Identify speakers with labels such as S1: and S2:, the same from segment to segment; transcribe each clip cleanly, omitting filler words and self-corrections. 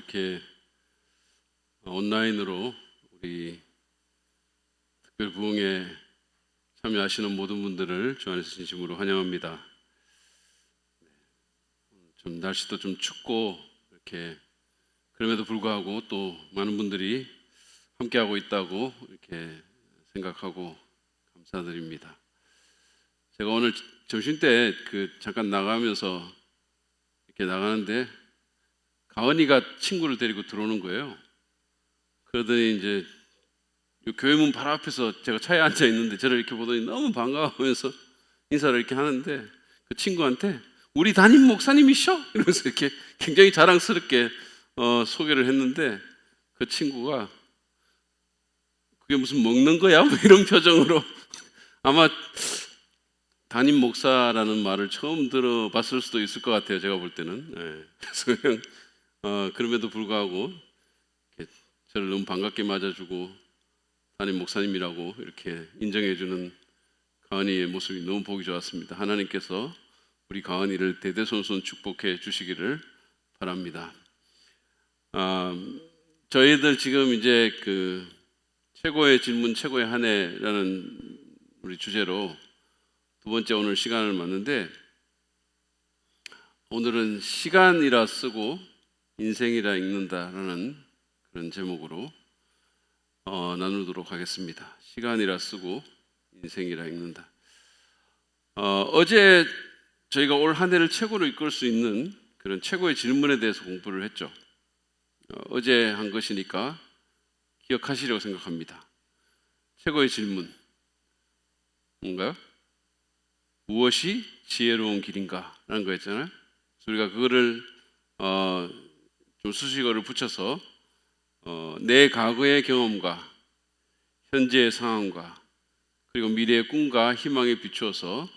S1: 이렇게 온라인으로 우리 특별 부흥에 참여하시는 모든 분들을 주 안에서 진심으로 환영합니다. 좀 날씨도 좀 춥고 이렇게 그럼에도 불구하고 또 많은 분들이 함께하고 있다고 이렇게 생각하고 감사드립니다. 제가 오늘 점심 때 잠깐 나가면서 이렇게 나가는데 가은이가 친구를 데리고 들어오는 거예요. 그러더니 이제 교회 문 바로 앞에서 제가 차에 앉아 있는데 저를 이렇게 보더니 너무 반가워하면서 인사를 이렇게 하는데 그 친구한테 우리 담임 목사님이셔? 이러면서 이렇게 굉장히 자랑스럽게 소개를 했는데 그 친구가 그게 무슨 먹는 거야? 뭐 이런 표정으로 아마 담임 목사라는 말을 처음 들어봤을 수도 있을 것 같아요. 제가 볼 때는. 네. 그래서 그냥 그럼에도 불구하고 저를 너무 반갑게 맞아주고 담임 목사님이라고 이렇게 인정해주는 가은이의 모습이 너무 보기 좋았습니다. 하나님께서 우리 가은이를 대대손손 축복해 주시기를 바랍니다. 저희들 지금 이제 최고의 질문, 최고의 한 해라는 우리 주제로 두 번째 오늘 시간을 맞는데 오늘은 시간이라 쓰고 인생이라 읽는다라는 그런 제목으로 나누도록 하겠습니다. 시간이라 쓰고 인생이라 읽는다. 어제 저희가 올 한 해를 최고로 이끌 수 있는 그런 최고의 질문에 대해서 공부를 했죠. 어제 한 것이니까 기억하시려고 생각합니다. 최고의 질문 뭔가요? 무엇이 지혜로운 길인가? 라는 거였잖아요. 우리가 그거를 좀 수식어를 붙여서 내 과거의 경험과 현재의 상황과 그리고 미래의 꿈과 희망에 비추어서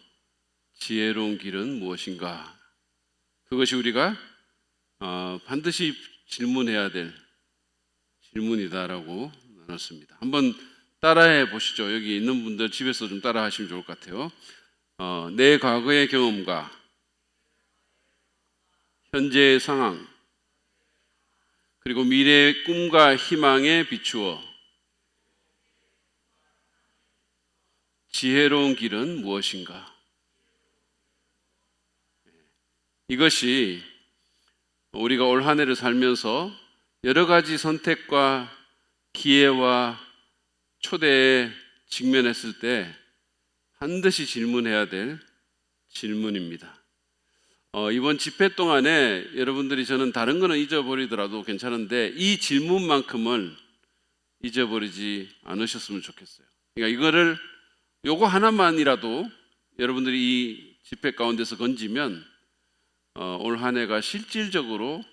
S1: 지혜로운 길은 무엇인가? 그것이 우리가 반드시 질문해야 될 질문이다라고 나눴습니다. 한번 따라해 보시죠. 여기 있는 분들 집에서 좀 따라 하시면 좋을 것 같아요. 내 과거의 경험과 현재의 상황 그리고 미래의 꿈과 희망에 비추어 지혜로운 길은 무엇인가? 이것이 우리가 올 한 해를 살면서 여러 가지 선택과 기회와 초대에 직면했을 때 반드시 질문해야 될 질문입니다. 이번 집회 동안에 여러분들이 저는 다른 거는 잊어버리더라도 괜찮은데 이 질문만큼은 잊어버리지 않으셨으면 좋겠어요. 그러니까 요거 하나만이라도 여러분들이 이 집회 가운데서 건지면 올 한 해가 실질적으로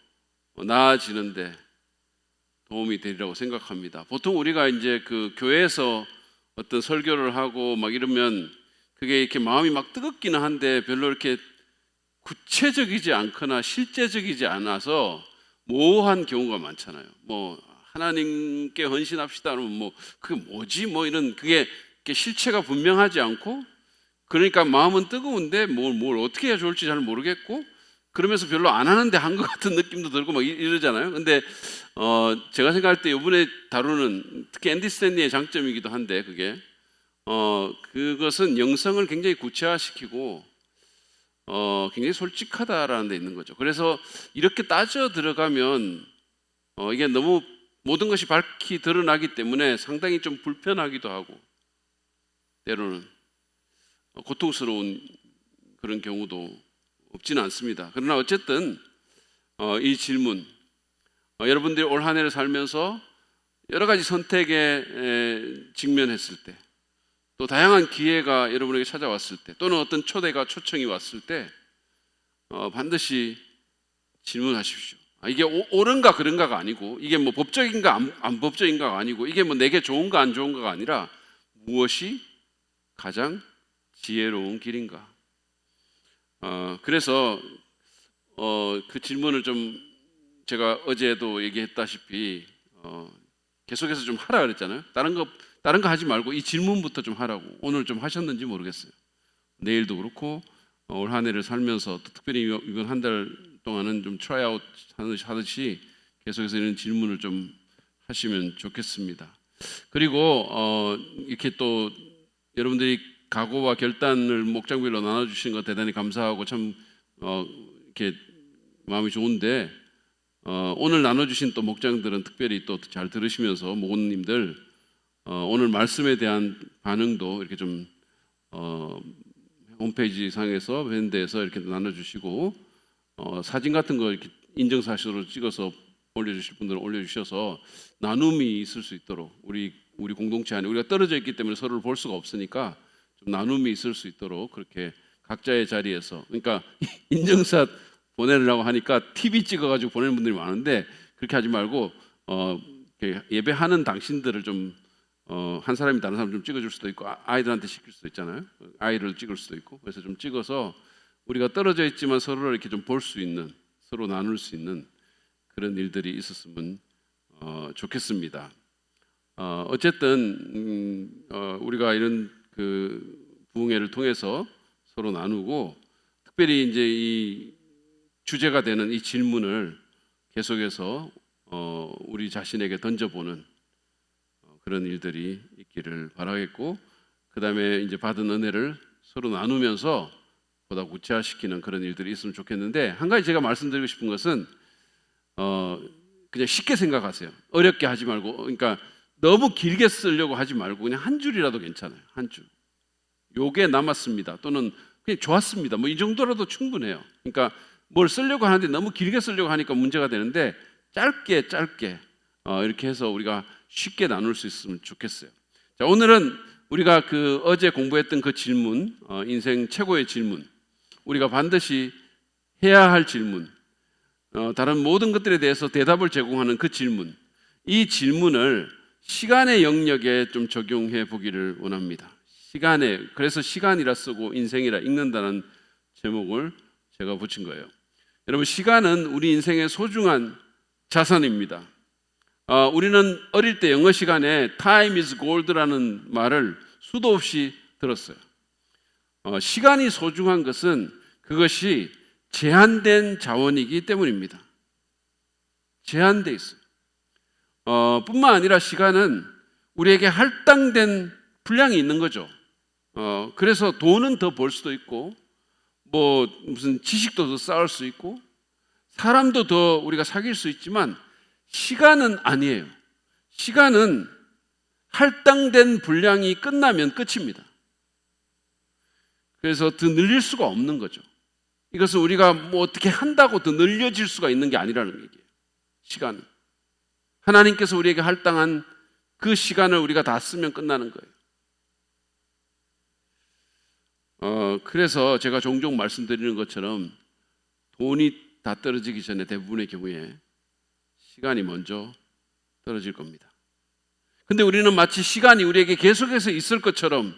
S1: 나아지는데 도움이 되리라고 생각합니다. 보통 우리가 이제 교회에서 어떤 설교를 하고 막 이러면 그게 이렇게 마음이 막 뜨겁기는 한데 별로 이렇게 구체적이지 않거나 실제적이지 않아서 모호한 경우가 많잖아요. 뭐 하나님께 헌신합시다 그러면 뭐 그게 뭐지? 뭐 이런 그게 실체가 분명하지 않고 그러니까 마음은 뜨거운데 뭘 어떻게 해야 좋을지 잘 모르겠고 그러면서 별로 안 하는데 한 것 같은 느낌도 들고 막 이러잖아요. 근데 제가 생각할 때 이번에 다루는 특히 앤디 스탠리의 장점이기도 한데 그것은 영성을 굉장히 구체화시키고 굉장히 솔직하다라는 데 있는 거죠. 그래서 이렇게 따져 들어가면 이게 너무 모든 것이 밝히 드러나기 때문에 상당히 좀 불편하기도 하고 때로는 고통스러운 그런 경우도 없지는 않습니다. 그러나 어쨌든 이 질문 여러분들이 올 한 해를 살면서 여러 가지 선택에 직면했을 때 또 다양한 기회가 여러분에게 찾아왔을 때 또는 어떤 초청이 왔을 때 반드시 질문하십시오. 이게 옳은가 그른가가 아니고 이게 뭐 법적인가 안 법적인가가 아니고 이게 뭐 내게 좋은가 안 좋은가가 아니라 무엇이 가장 지혜로운 길인가? 그래서 그 질문을 좀 제가 어제도 얘기했다시피 계속해서 좀 하라 그랬잖아요. 다른 거 하지 말고 이 질문부터 좀 하라고. 오늘 좀 하셨는지 모르겠어요. 내일도 그렇고 올 한 해를 살면서 특별히 이번 한 달 동안은 좀 트라이아웃 하듯이 계속해서 이런 질문을 좀 하시면 좋겠습니다. 그리고 이렇게 또 여러분들이 각오와 결단을 목장별로 나눠주시는 거 대단히 감사하고 참 이렇게 마음이 좋은데 오늘 나눠주신 또 목장들은 특별히 또 잘 들으시면서 목원님들 오늘 말씀에 대한 반응도 이렇게 좀 홈페이지 상에서 밴드에서 이렇게 나눠주시고 사진 같은 거 이렇게 인증사실로 찍어서 올려주실 분들은 올려주셔서 나눔이 있을 수 있도록 우리 공동체 안에 우리가 떨어져 있기 때문에 서로를 볼 수가 없으니까 좀 나눔이 있을 수 있도록 그렇게 각자의 자리에서 그러니까 인증샷 보내려고 하니까 TV 찍어가지고 보내는 분들이 많은데 그렇게 하지 말고 예배하는 당신들을 좀 한 사람이 다른 사람 좀 찍어줄 수도 있고 아이들한테 시킬 수도 있잖아요. 아이를 찍을 수도 있고 그래서 좀 찍어서 우리가 떨어져 있지만 서로를 이렇게 좀 볼 수 있는 서로 나눌 수 있는 그런 일들이 있었으면 좋겠습니다. 어쨌든 우리가 이런 그 부흥회를 통해서 서로 나누고 특별히 이제 이 주제가 되는 이 질문을 계속해서 우리 자신에게 던져보는 그런 일들이 있기를 바라겠고 그 다음에 이제 받은 은혜를 서로 나누면서 보다 구체화시키는 그런 일들이 있으면 좋겠는데 한 가지 제가 말씀드리고 싶은 것은 그냥 쉽게 생각하세요. 어렵게 하지 말고 그러니까 너무 길게 쓰려고 하지 말고 그냥 한 줄이라도 괜찮아요. 한 줄. 요게 남았습니다. 또는 그냥 좋았습니다. 뭐 이 정도라도 충분해요. 그러니까 뭘 쓰려고 하는데 너무 길게 쓰려고 하니까 문제가 되는데 짧게 이렇게 해서 우리가 쉽게 나눌 수 있으면 좋겠어요. 자, 오늘은 우리가 그 어제 공부했던 그 질문, 인생 최고의 질문, 우리가 반드시 해야 할 질문, 다른 모든 것들에 대해서 대답을 제공하는 그 질문, 이 질문을 시간의 영역에 좀 적용해 보기를 원합니다. 시간에, 그래서 시간이라 쓰고 인생이라 읽는다는 제목을 제가 붙인 거예요. 여러분, 시간은 우리 인생의 소중한 자산입니다. 우리는 어릴 때 영어 시간에 time is gold라는 말을 수도 없이 들었어요. 시간이 소중한 것은 그것이 제한된 자원이기 때문입니다. 제한돼 있어요. 뿐만 아니라 시간은 우리에게 할당된 분량이 있는 거죠. 그래서 돈은 더 벌 수도 있고 뭐 무슨 지식도 더 쌓을 수 있고 사람도 더 우리가 사귈 수 있지만 시간은 아니에요. 시간은 할당된 분량이 끝나면 끝입니다. 그래서 더 늘릴 수가 없는 거죠. 이것은 우리가 뭐 어떻게 한다고 더 늘려질 수가 있는 게 아니라는 얘기예요. 시간은 하나님께서 우리에게 할당한 그 시간을 우리가 다 쓰면 끝나는 거예요. 그래서 제가 종종 말씀드리는 것처럼 돈이 다 떨어지기 전에 대부분의 경우에 시간이 먼저 떨어질 겁니다. 근데 우리는 마치 시간이 우리에게 계속해서 있을 것처럼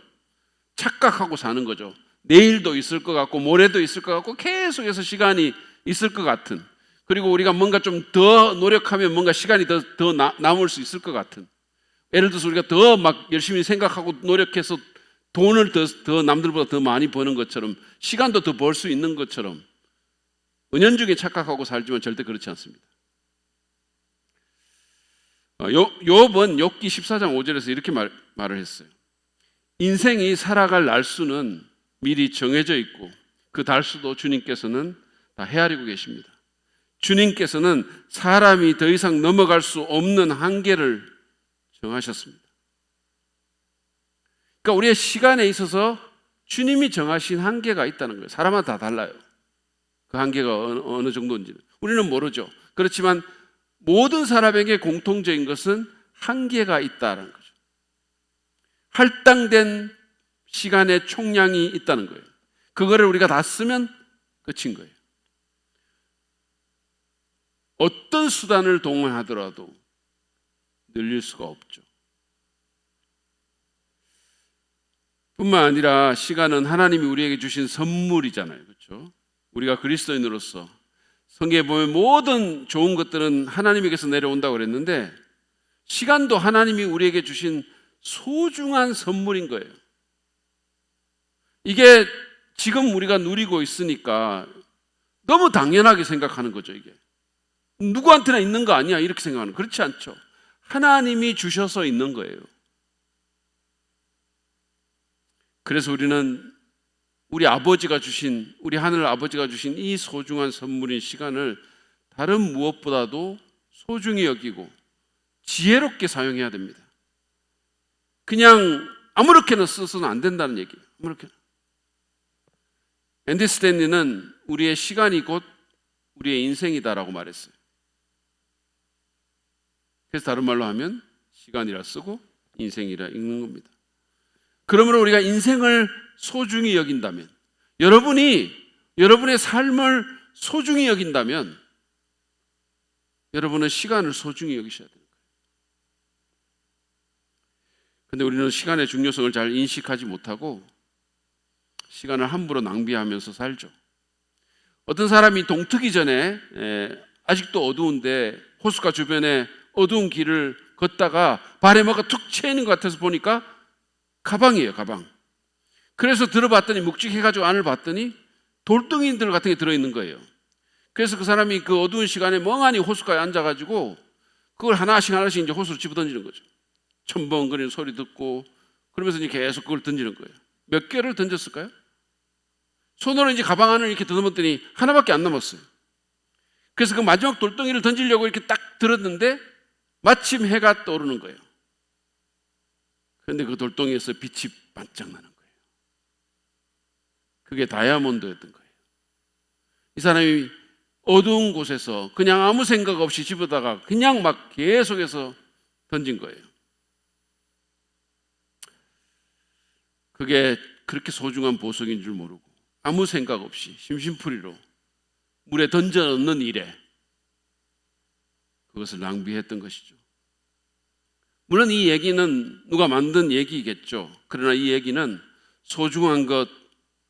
S1: 착각하고 사는 거죠. 내일도 있을 것 같고 모레도 있을 것 같고 계속해서 시간이 있을 것 같은, 그리고 우리가 뭔가 좀 더 노력하면 뭔가 시간이 더 남을 수 있을 것 같은, 예를 들어서 우리가 더 막 열심히 생각하고 노력해서 돈을 더 남들보다 더 많이 버는 것처럼 시간도 더 벌 수 있는 것처럼 은연중에 착각하고 살지만 절대 그렇지 않습니다. 욥은 욥기 14장 5절에서 이렇게 말을 했어요. 인생이 살아갈 날수는 미리 정해져 있고 그 달수도 주님께서는 다 헤아리고 계십니다. 주님께서는 사람이 더 이상 넘어갈 수 없는 한계를 정하셨습니다. 그러니까 우리의 시간에 있어서 주님이 정하신 한계가 있다는 거예요. 사람마다 다 달라요. 그 한계가 어느 정도인지는 우리는 모르죠. 그렇지만 모든 사람에게 공통적인 것은 한계가 있다는 거죠. 할당된 시간의 총량이 있다는 거예요. 그거를 우리가 다 쓰면 끝인 거예요. 어떤 수단을 동원하더라도 늘릴 수가 없죠. 뿐만 아니라 시간은 하나님이 우리에게 주신 선물이잖아요. 그렇죠? 우리가 그리스도인으로서 성경에 보면 모든 좋은 것들은 하나님에게서 내려온다고 그랬는데 시간도 하나님이 우리에게 주신 소중한 선물인 거예요. 이게 지금 우리가 누리고 있으니까 너무 당연하게 생각하는 거죠, 이게. 누구한테나 있는 거 아니야 이렇게 생각하는, 그렇지 않죠. 하나님이 주셔서 있는 거예요. 그래서 우리는 우리 아버지가 주신, 우리 하늘 아버지가 주신 이 소중한 선물인 시간을 다른 무엇보다도 소중히 여기고 지혜롭게 사용해야 됩니다. 그냥 아무렇게나 써서는 안 된다는 얘기예요. 아무렇게나. 앤디 스탠리는 우리의 시간이 곧 우리의 인생이다라고 말했어요. 그래서 다른 말로 하면 시간이라 쓰고 인생이라 읽는 겁니다. 그러므로 우리가 인생을 소중히 여긴다면, 여러분이 여러분의 삶을 소중히 여긴다면 여러분은 시간을 소중히 여기셔야 됩니다. 근데 우리는 시간의 중요성을 잘 인식하지 못하고 시간을 함부로 낭비하면서 살죠. 어떤 사람이 동트기 전에 아직도 어두운데 호숫가 주변에 어두운 길을 걷다가 발에 뭐가 툭 채이는 것 같아서 보니까 가방이에요, 가방. 그래서 들어봤더니, 묵직해가지고 안을 봤더니 돌덩이들 같은 게 들어있는 거예요. 그래서 그 사람이 그 어두운 시간에 멍하니 호숫가에 앉아가지고 그걸 하나씩 하나씩 이제 호수로 집어던지는 거죠. 첨벙거리는 소리 듣고 그러면서 이제 계속 그걸 던지는 거예요. 몇 개를 던졌을까요? 손으로 이제 가방 안을 이렇게 더듬었더니 하나밖에 안 남았어요. 그래서 그 마지막 돌덩이를 던지려고 이렇게 딱 들었는데 마침 해가 떠오르는 거예요. 그런데 그 돌덩이에서 빛이 반짝 나는 거예요. 그게 다이아몬드였던 거예요. 이 사람이 어두운 곳에서 그냥 아무 생각 없이 집어다가 그냥 막 계속해서 던진 거예요. 그게 그렇게 소중한 보석인 줄 모르고 아무 생각 없이 심심풀이로 물에 던져 넣는 일에 그것을 낭비했던 것이죠. 물론 이 얘기는 누가 만든 얘기겠죠. 그러나 이 얘기는 소중한 것,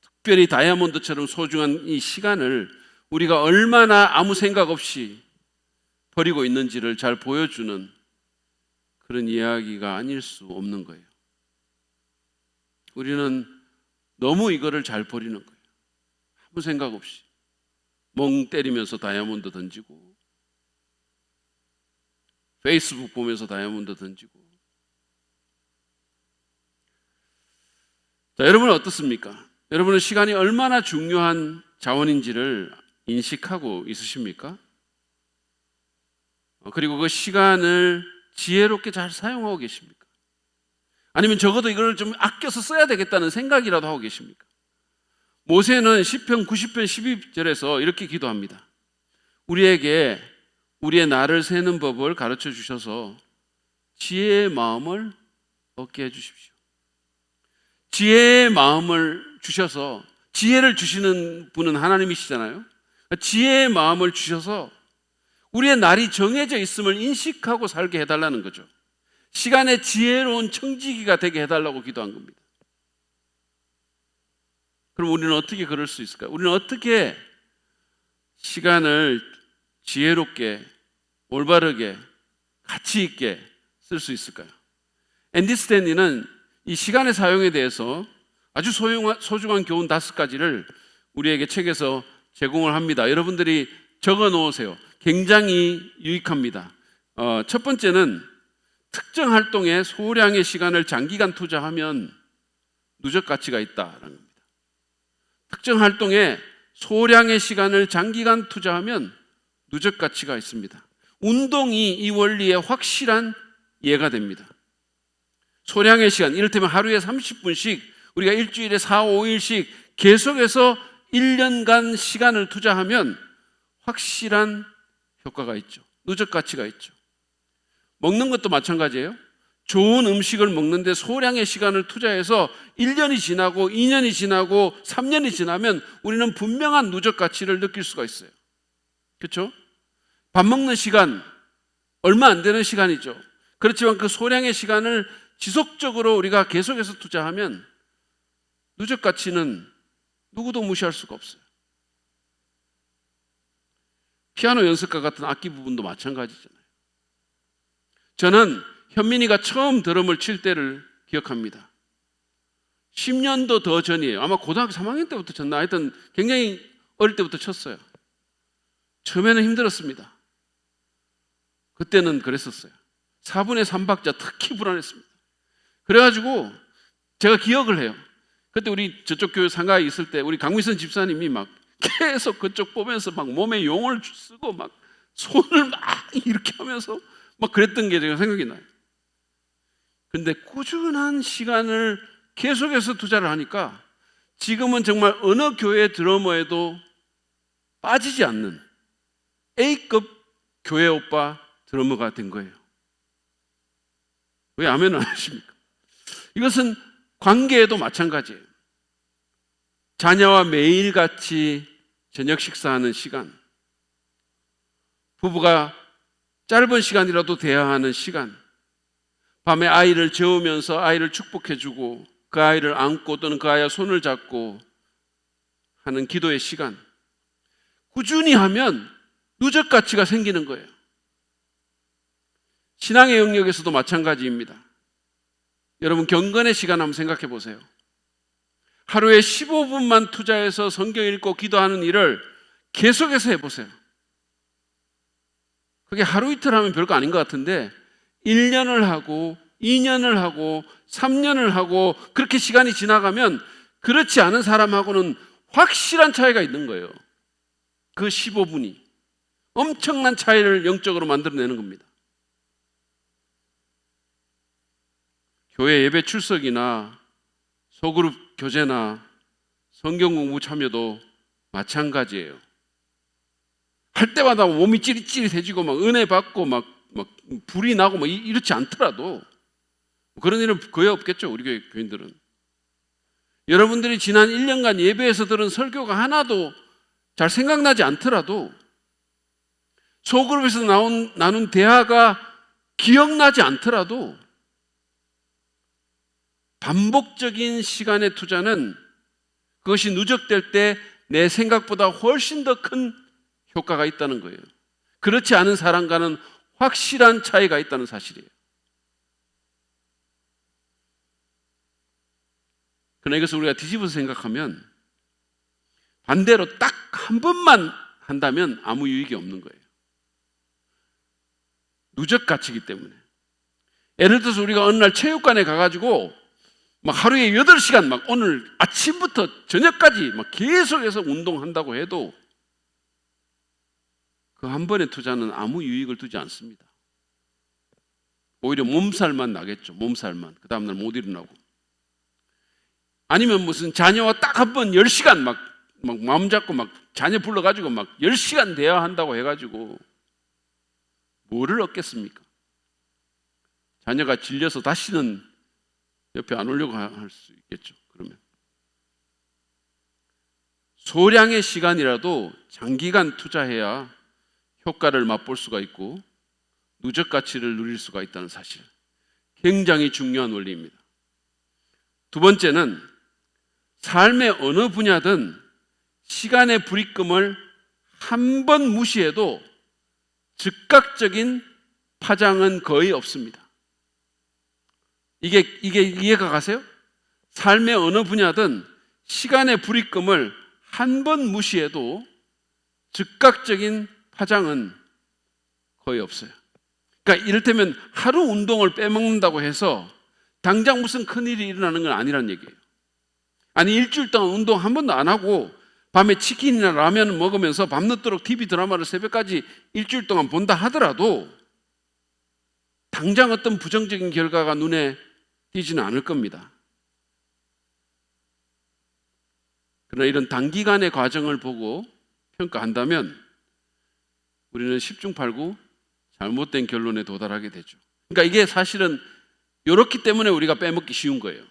S1: 특별히 다이아몬드처럼 소중한 이 시간을 우리가 얼마나 아무 생각 없이 버리고 있는지를 잘 보여주는 그런 이야기가 아닐 수 없는 거예요. 우리는 너무 이거를 잘 버리는 거예요. 아무 생각 없이 멍 때리면서 다이아몬드 던지고 페이스북 보면서 다이아몬드 던지고. 자, 여러분은 어떻습니까? 여러분은 시간이 얼마나 중요한 자원인지를 인식하고 있으십니까? 그리고 그 시간을 지혜롭게 잘 사용하고 계십니까? 아니면 적어도 이걸 좀 아껴서 써야 되겠다는 생각이라도 하고 계십니까? 모세는 시편 90편 12절에서 이렇게 기도합니다. 우리에게 우리의 날을 세는 법을 가르쳐 주셔서 지혜의 마음을 얻게 해 주십시오. 지혜의 마음을 주셔서, 지혜를 주시는 분은 하나님이시잖아요. 지혜의 마음을 주셔서 우리의 날이 정해져 있음을 인식하고 살게 해달라는 거죠. 시간의 지혜로운 청지기가 되게 해달라고 기도한 겁니다. 그럼 우리는 어떻게 그럴 수 있을까요? 우리는 어떻게 시간을 지혜롭게, 올바르게, 가치 있게 쓸 수 있을까요? 앤디 스탠리는 이 시간의 사용에 대해서 아주 소중한 교훈 5가지를 우리에게 책에서 제공을 합니다. 여러분들이 적어 놓으세요. 굉장히 유익합니다. 첫 번째는 특정 활동에 소량의 시간을 장기간 투자하면 누적 가치가 있다라는 겁니다. 특정 활동에 소량의 시간을 장기간 투자하면 누적 가치가 있습니다. 운동이 이 원리의 확실한 예가 됩니다. 소량의 시간, 이를테면 하루에 30분씩 우리가 일주일에 4, 5일씩 계속해서 1년간 시간을 투자하면 확실한 효과가 있죠. 누적 가치가 있죠. 먹는 것도 마찬가지예요. 좋은 음식을 먹는데 소량의 시간을 투자해서 1년이 지나고 2년이 지나고 3년이 지나면 우리는 분명한 누적 가치를 느낄 수가 있어요. 그렇죠? 밥 먹는 시간 얼마 안 되는 시간이죠. 그렇지만 그 소량의 시간을 지속적으로 우리가 계속해서 투자하면 누적 가치는 누구도 무시할 수가 없어요. 피아노 연습과 같은 악기 부분도 마찬가지잖아요. 저는 현민이가 처음 드럼을 칠 때를 기억합니다. 10년도 더 전이에요. 아마 고등학교 3학년 때부터 쳤나? 하여튼 굉장히 어릴 때부터 쳤어요. 처음에는 힘들었습니다. 그때는 그랬었어요. 4분의 3박자 특히 불안했습니다. 그래가지고 제가 기억을 해요. 그때 우리 저쪽 교회 상가에 있을 때 우리 강미선 집사님이 막 계속 그쪽 보면서 막 몸에 용을 쓰고 막 손을 막 이렇게 하면서 막 그랬던 게 제가 생각이 나요. 근데 꾸준한 시간을 계속해서 투자를 하니까 지금은 정말 어느 교회 드러머에도 빠지지 않는 A급 교회 오빠 드러머가 된 거예요. 왜 아멘을 안 하십니까? 이것은 관계에도 마찬가지예요. 자녀와 매일같이 저녁 식사하는 시간, 부부가 짧은 시간이라도 대화하는 시간, 밤에 아이를 재우면서 아이를 축복해주고 그 아이를 안고 또는 그 아이와 손을 잡고 하는 기도의 시간, 꾸준히 하면 누적 가치가 생기는 거예요. 신앙의 영역에서도 마찬가지입니다. 여러분 경건의 시간 한번 생각해 보세요. 하루에 15분만 투자해서 성경 읽고 기도하는 일을 계속해서 해보세요. 그게 하루 이틀 하면 별거 아닌 것 같은데 1년을 하고 2년을 하고 3년을 하고 그렇게 시간이 지나가면 그렇지 않은 사람하고는 확실한 차이가 있는 거예요. 그 15분이 엄청난 차이를 영적으로 만들어내는 겁니다. 교회 예배 출석이나 소그룹 교제나 성경 공부 참여도 마찬가지예요. 할 때마다 몸이 찌릿찌릿해지고 막 은혜 받고 막 불이 나고 막 이렇지 않더라도 그런 일은 거의 없겠죠. 우리 교회 교인들은. 여러분들이 지난 1년간 예배에서 들은 설교가 하나도 잘 생각나지 않더라도 소그룹에서 나눈 대화가 기억나지 않더라도 반복적인 시간의 투자는 그것이 누적될 때 내 생각보다 훨씬 더 큰 효과가 있다는 거예요. 그렇지 않은 사람과는 확실한 차이가 있다는 사실이에요. 그러나 이것을 우리가 뒤집어서 생각하면 반대로 딱 한 번만 한다면 아무 유익이 없는 거예요. 누적 가치이기 때문에. 예를 들어서 우리가 어느 날 체육관에 가가지고 막 하루에 8시간 막 오늘 아침부터 저녁까지 막 계속해서 운동한다고 해도 그 한 번의 투자는 아무 유익을 두지 않습니다. 오히려 몸살만 나겠죠. 몸살만. 그 다음날 못 일어나고. 아니면 무슨 자녀와 딱 한 번 10시간 막 마음 잡고 막 자녀 불러가지고 막 10시간 대화한다고 해가지고 뭐를 얻겠습니까? 자녀가 질려서 다시는 옆에 안 오려고 할 수 있겠죠. 그러면 소량의 시간이라도 장기간 투자해야 효과를 맛볼 수가 있고 누적 가치를 누릴 수가 있다는 사실, 굉장히 중요한 원리입니다. 두 번째는 삶의 어느 분야든 시간의 불입금을 한 번 무시해도 즉각적인 파장은 거의 없습니다. 이게 이해가 가세요? 삶의 어느 분야든 시간의 불입금을 한 번 무시해도 즉각적인 파장은 거의 없어요. 그러니까 이를테면 하루 운동을 빼먹는다고 해서 당장 무슨 큰일이 일어나는 건 아니란 얘기예요. 아니 일주일 동안 운동 한 번도 안 하고 밤에 치킨이나 라면을 먹으면서 밤늦도록 TV 드라마를 새벽까지 일주일 동안 본다 하더라도 당장 어떤 부정적인 결과가 눈에 띄지는 않을 겁니다. 그러나 이런 단기간의 과정을 보고 평가한다면 우리는 10중 8구 잘못된 결론에 도달하게 되죠. 그러니까 이게 사실은 이렇기 때문에 우리가 빼먹기 쉬운 거예요.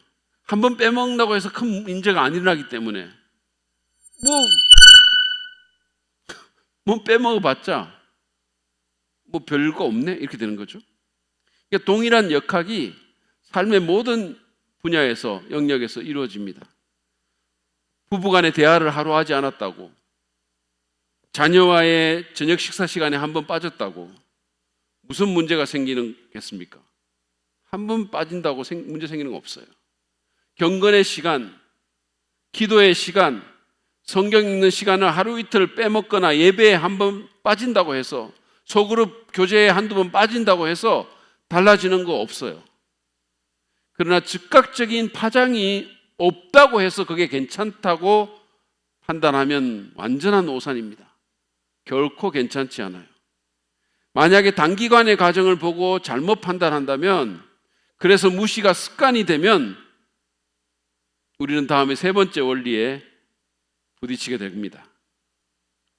S1: 한번 빼먹는다고 해서 큰 문제가 안 일어나기 때문에 뭐 빼먹어봤자 뭐 별거 없네 이렇게 되는 거죠. 그러니까 동일한 역학이 삶의 모든 분야에서 영역에서 이루어집니다. 부부간의 대화를 하루 하지 않았다고, 자녀와의 저녁 식사 시간에 한 번 빠졌다고 무슨 문제가 생기겠습니까? 한 번 빠진다고 문제 생기는 거 없어요. 경건의 시간, 기도의 시간, 성경 읽는 시간을 하루 이틀 빼먹거나 예배에 한 번 빠진다고 해서 소그룹 교제에 한두 번 빠진다고 해서 달라지는 거 없어요. 그러나 즉각적인 파장이 없다고 해서 그게 괜찮다고 판단하면 완전한 오산입니다. 결코 괜찮지 않아요. 만약에 단기간의 과정을 보고 잘못 판단한다면, 그래서 무시가 습관이 되면 우리는 다음에 세 번째 원리에 부딪히게 됩니다.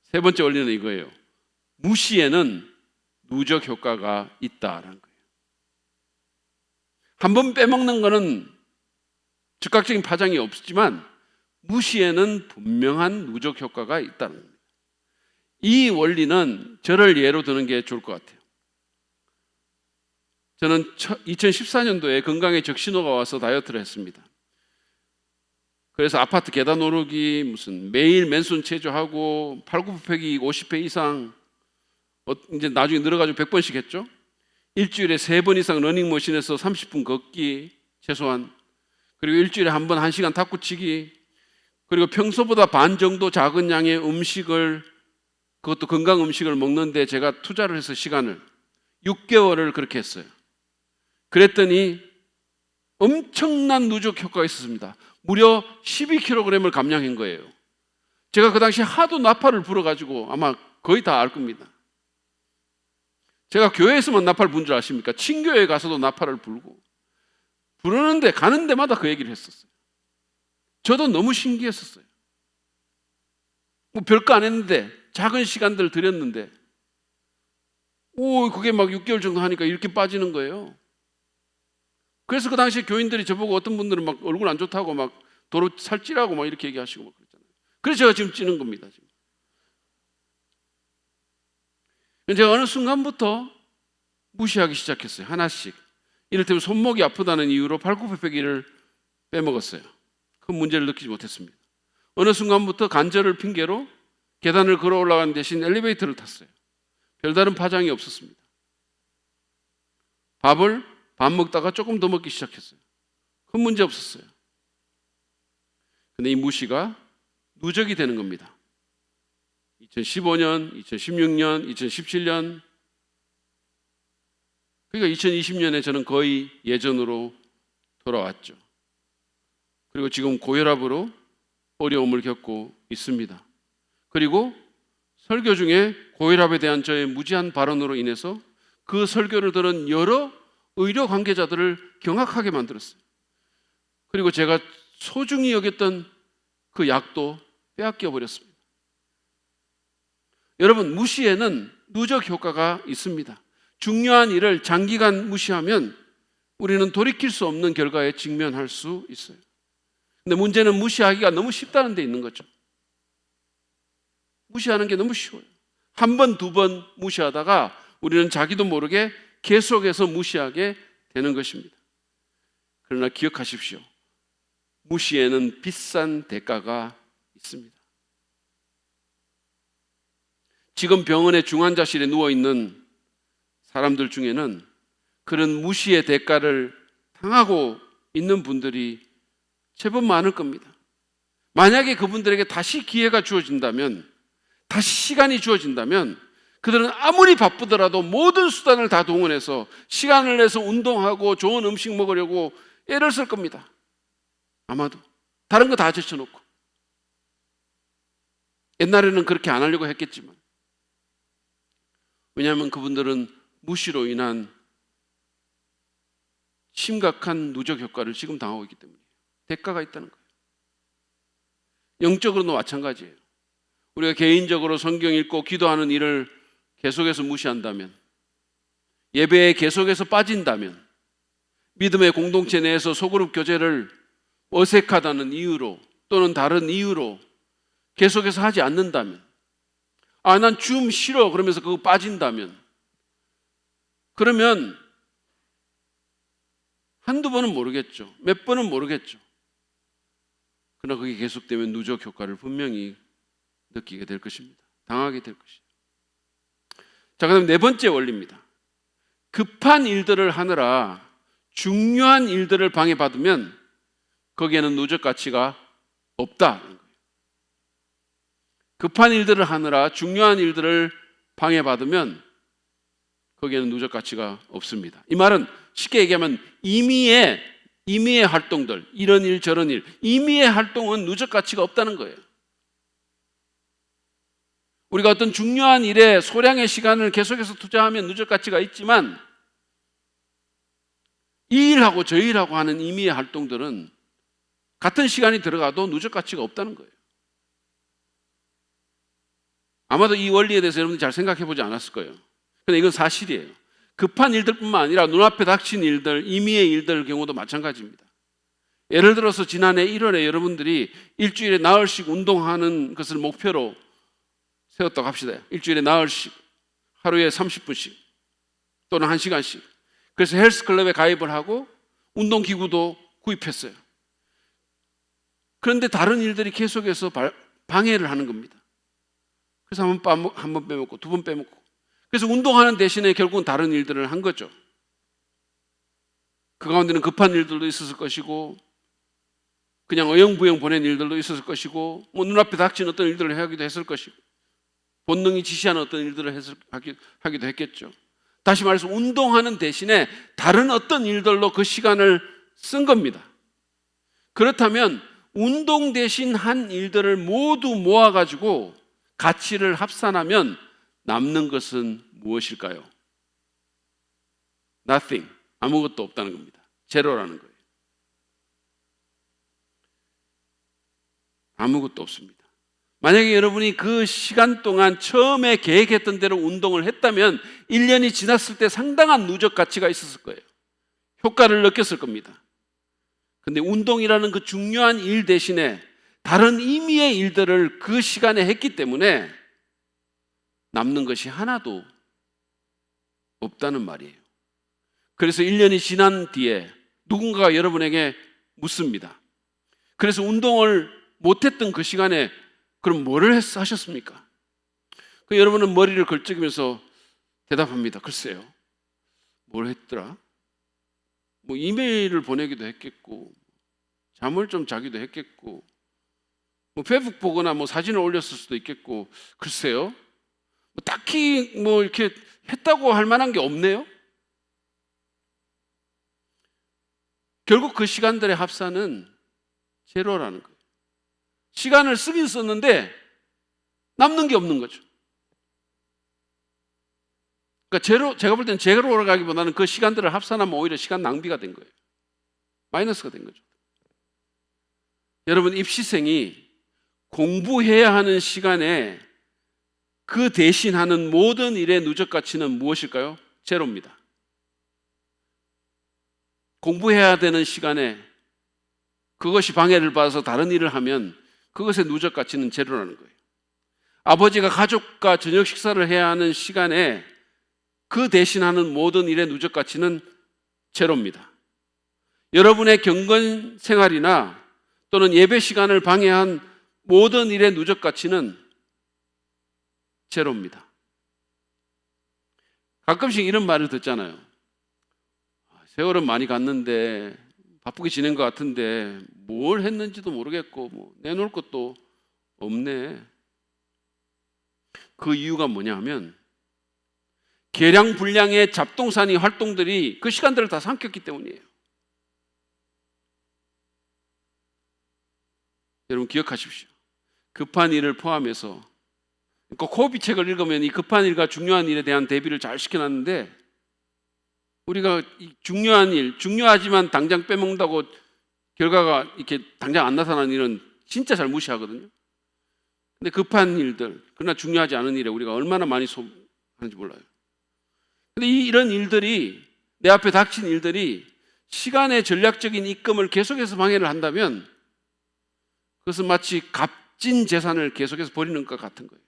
S1: 세 번째 원리는 이거예요. 무시에는 누적 효과가 있다라는 거예요. 한 번 빼먹는 거는 즉각적인 파장이 없지만 무시에는 분명한 누적 효과가 있다는 겁니다. 이 원리는 저를 예로 드는 게 좋을 것 같아요. 저는 2014년도에 건강에 적신호가 와서 다이어트를 했습니다. 그래서 아파트 계단 오르기, 무슨 매일 맨손 체조하고 팔굽혀펴기 50회 이상, 이제 나중에 늘어가지고 100번씩 했죠. 일주일에 3번 이상 러닝머신에서 30분 걷기 최소한, 그리고 일주일에 한 번 1시간 탁구치기, 그리고 평소보다 반 정도 작은 양의 음식을, 그것도 건강 음식을 먹는데 제가 투자를 해서 시간을 6개월을 그렇게 했어요. 그랬더니 엄청난 누적 효과가 있었습니다. 무려 12kg을 감량한 거예요. 제가 그 당시 하도 나팔을 불어가지고 아마 거의 다 알 겁니다. 제가 교회에서만 나팔 부는 줄 아십니까? 친교회 가서도 나팔을 불고, 부르는데 가는 데마다 그 얘기를 했었어요. 저도 너무 신기했었어요. 뭐 별거 안 했는데, 작은 시간들 들였는데, 그게 막 6개월 정도 하니까 이렇게 빠지는 거예요. 그래서 그 당시에 교인들이 저보고, 어떤 분들은 막 얼굴 안 좋다고 막 도로 살찌라고 막 이렇게 얘기하시고 막 그랬잖아요. 그래서 제가 지금 찌는 겁니다, 지금. 제가 어느 순간부터 무시하기 시작했어요. 하나씩. 이를테면 손목이 아프다는 이유로 팔굽혀펴기를 빼먹었어요. 큰 문제를 느끼지 못했습니다. 어느 순간부터 관절을 핑계로 계단을 걸어 올라가는 대신 엘리베이터를 탔어요. 별다른 파장이 없었습니다. 밥 먹다가 조금 더 먹기 시작했어요. 큰 문제 없었어요. 근데 이 무시가 누적이 되는 겁니다. 2015년, 2016년, 2017년, 그러니까 2020년에 저는 거의 예전으로 돌아왔죠. 그리고 지금 고혈압으로 어려움을 겪고 있습니다. 그리고 설교 중에 고혈압에 대한 저의 무지한 발언으로 인해서 그 설교를 들은 여러 의료 관계자들을 경악하게 만들었어요. 그리고 제가 소중히 여겼던 그 약도 빼앗겨 버렸습니다. 여러분, 무시에는 누적 효과가 있습니다. 중요한 일을 장기간 무시하면 우리는 돌이킬 수 없는 결과에 직면할 수 있어요. 근데 문제는 무시하기가 너무 쉽다는 데 있는 거죠. 무시하는 게 너무 쉬워요. 한 번, 두 번 무시하다가 우리는 자기도 모르게 계속해서 무시하게 되는 것입니다. 그러나 기억하십시오. 무시에는 비싼 대가가 있습니다. 지금 병원의 중환자실에 누워있는 사람들 중에는 그런 무시의 대가를 당하고 있는 분들이 제법 많을 겁니다. 만약에 그분들에게 다시 기회가 주어진다면, 다시 시간이 주어진다면, 그들은 아무리 바쁘더라도 모든 수단을 다 동원해서 시간을 내서 운동하고 좋은 음식 먹으려고 애를 쓸 겁니다. 아마도 다른 거 다 제쳐놓고. 옛날에는 그렇게 안 하려고 했겠지만, 왜냐하면 그분들은 무시로 인한 심각한 누적 효과를 지금 당하고 있기 때문이에요. 대가가 있다는 거예요. 영적으로도 마찬가지예요. 우리가 개인적으로 성경 읽고 기도하는 일을 계속해서 무시한다면, 예배에 계속해서 빠진다면, 믿음의 공동체 내에서 소그룹 교제를 어색하다는 이유로 또는 다른 이유로 계속해서 하지 않는다면, 난 줌 싫어 그러면서 그거 빠진다면, 그러면 한두 번은 모르겠죠. 몇 번은 모르겠죠. 그러나 그게 계속되면 누적 효과를 분명히 느끼게 될 것입니다. 당하게 될 것이죠. 자, 그다음 네 번째 원리입니다. 급한 일들을 하느라 중요한 일들을 방해받으면 거기에는 누적 가치가 없다. 급한 일들을 하느라 중요한 일들을 방해받으면 거기에는 누적 가치가 없습니다. 이 말은 쉽게 얘기하면 임의의 활동들, 이런 일 저런 일, 임의의 활동은 누적 가치가 없다는 거예요. 우리가 어떤 중요한 일에 소량의 시간을 계속해서 투자하면 누적 가치가 있지만, 이 일하고 저 일하고 하는 임의의 활동들은 같은 시간이 들어가도 누적 가치가 없다는 거예요. 아마도 이 원리에 대해서 여러분들이 잘 생각해 보지 않았을 거예요. 근데 이건 사실이에요. 급한 일들뿐만 아니라 눈앞에 닥친 일들, 임의의 일들 경우도 마찬가지입니다. 예를 들어서 지난해 1월에 여러분들이 일주일에 나흘씩 운동하는 것을 목표로 세웠다고 합시다. 일주일에 나흘씩, 하루에 30분씩 또는 1시간씩. 그래서 헬스클럽에 가입을 하고 운동기구도 구입했어요. 그런데 다른 일들이 계속해서 방해를 하는 겁니다. 그래서 한 번 빼먹고 두 번 빼먹고, 그래서 운동하는 대신에 결국은 다른 일들을 한 거죠. 그 가운데는 급한 일들도 있었을 것이고, 그냥 어영부영 보낸 일들도 있었을 것이고, 뭐 눈앞에 닥친 어떤 일들을 하기도 했을 것이고, 본능이 지시하는 어떤 일들을 하기도 했겠죠. 다시 말해서 운동하는 대신에 다른 어떤 일들로 그 시간을 쓴 겁니다. 그렇다면 운동 대신 한 일들을 모두 모아가지고 가치를 합산하면 남는 것은 무엇일까요? Nothing. 아무것도 없다는 겁니다. 제로라는 거예요. 아무것도 없습니다. 만약에 여러분이 그 시간 동안 처음에 계획했던 대로 운동을 했다면 1년이 지났을 때 상당한 누적 가치가 있었을 거예요. 효과를 느꼈을 겁니다. 근데 운동이라는 그 중요한 일 대신에 다른 의미의 일들을 그 시간에 했기 때문에 남는 것이 하나도 없다는 말이에요. 그래서 1년이 지난 뒤에 누군가가 여러분에게 묻습니다. 그래서 운동을 못했던 그 시간에 그럼 뭐를 하셨습니까? 여러분은 머리를 걸쩍이면서 대답합니다. 글쎄요, 뭘 했더라? 뭐 이메일을 보내기도 했겠고, 잠을 좀 자기도 했겠고, 뭐 페이스북 보거나 뭐 사진을 올렸을 수도 있겠고, 글쎄요, 뭐 딱히 뭐 이렇게 했다고 할 만한 게 없네요. 결국 그 시간들의 합산은 제로라는 거예요. 시간을 쓰긴 썼는데 남는 게 없는 거죠. 그러니까 제가 볼 때는 제로로 가기보다는 그 시간들을 합산하면 오히려 시간 낭비가 된 거예요. 마이너스가 된 거죠. 여러분, 입시생이 공부해야 하는 시간에 그 대신하는 모든 일의 누적 가치는 무엇일까요? 제로입니다. 공부해야 되는 시간에 그것이 방해를 받아서 다른 일을 하면 그것의 누적 가치는 제로라는 거예요. 아버지가 가족과 저녁 식사를 해야 하는 시간에 그 대신하는 모든 일의 누적 가치는 제로입니다. 여러분의 경건 생활이나 또는 예배 시간을 방해한 모든 일의 누적 가치는 제로입니다. 가끔씩 이런 말을 듣잖아요. 세월은 많이 갔는데 바쁘게 지낸 것 같은데 뭘 했는지도 모르겠고 뭐 내놓을 것도 없네. 그 이유가 뭐냐 하면 계량불량의 잡동사니 활동들이 그 시간들을 다 삼켰기 때문이에요. 여러분 기억하십시오. 급한 일을 포함해서 코비 책을 읽으면 이 급한 일과 중요한 일에 대한 대비를 잘 시켜놨는데, 우리가 이 중요한 일, 중요하지만 당장 빼먹는다고 결과가 이렇게 당장 안 나타나는 일은 진짜 잘 무시하거든요. 근데 급한 일들, 그러나 중요하지 않은 일에 우리가 얼마나 많이 소비하는지 몰라요. 근데 이런 일들이, 내 앞에 닥친 일들이 시간의 전략적인 입금을 계속해서 방해를 한다면 그것은 마치 값진 재산을 계속해서 버리는 것 같은 거예요.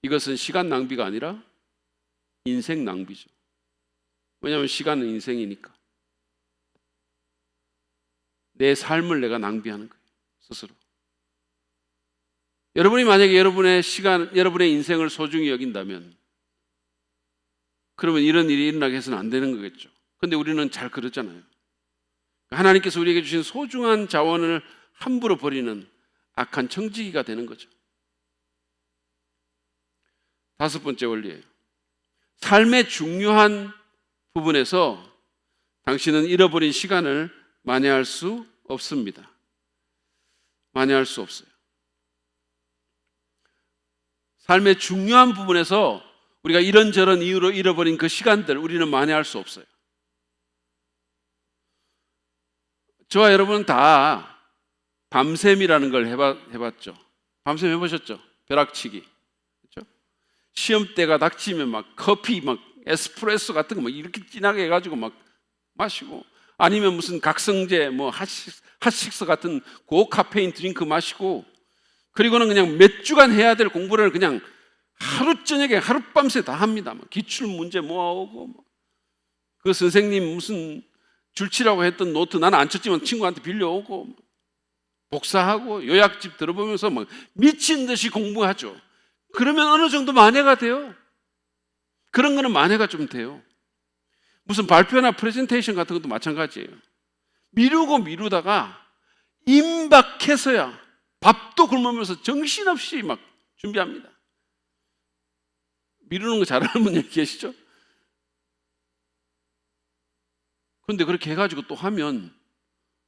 S1: 이것은 시간 낭비가 아니라 인생 낭비죠. 왜냐하면 시간은 인생이니까. 내 삶을 내가 낭비하는 거예요, 스스로. 여러분이 만약에 여러분의 시간, 여러분의 인생을 소중히 여긴다면 그러면 이런 일이 일어나게 해서는 안 되는 거겠죠. 그런데 우리는 잘 그러잖아요. 하나님께서 우리에게 주신 소중한 자원을 함부로 버리는 악한 청지기가 되는 거죠. 다섯 번째 원리예요. 삶의 중요한 부분에서 당신은 잃어버린 시간을 만회할 수 없습니다. 만회할 수 없어요. 삶의 중요한 부분에서 우리가 이런저런 이유로 잃어버린 그 시간들 우리는 만회할 수 없어요. 저와 여러분은 다 밤샘이라는 걸 해봤죠. 밤샘 해보셨죠? 벼락치기. 그렇죠? 시험 때가 닥치면 막 커피, 막 에스프레소 같은 거 막 이렇게 진하게 해가지고 막 마시고, 아니면 무슨 각성제, 뭐 핫식스 같은 고카페인 드링크 마시고, 그리고는 그냥 몇 주간 해야 될 공부를 그냥 하루 저녁에 하룻밤새 다 합니다. 기출 문제 모아오고, 그 선생님 무슨 줄치라고 했던 노트 나는 안 쳤지만 친구한테 빌려오고, 복사하고 요약집 들어보면서 막 미친 듯이 공부하죠. 그러면 어느 정도 만회가 돼요. 그런 거는 만회가 좀 돼요. 무슨 발표나 프레젠테이션 같은 것도 마찬가지예요. 미루다가 임박해서야 밥도 굶으면서 정신없이 막 준비합니다. 미루는 거 잘하는 분 여기 계시죠? 그런데 그렇게 해가지고 또 하면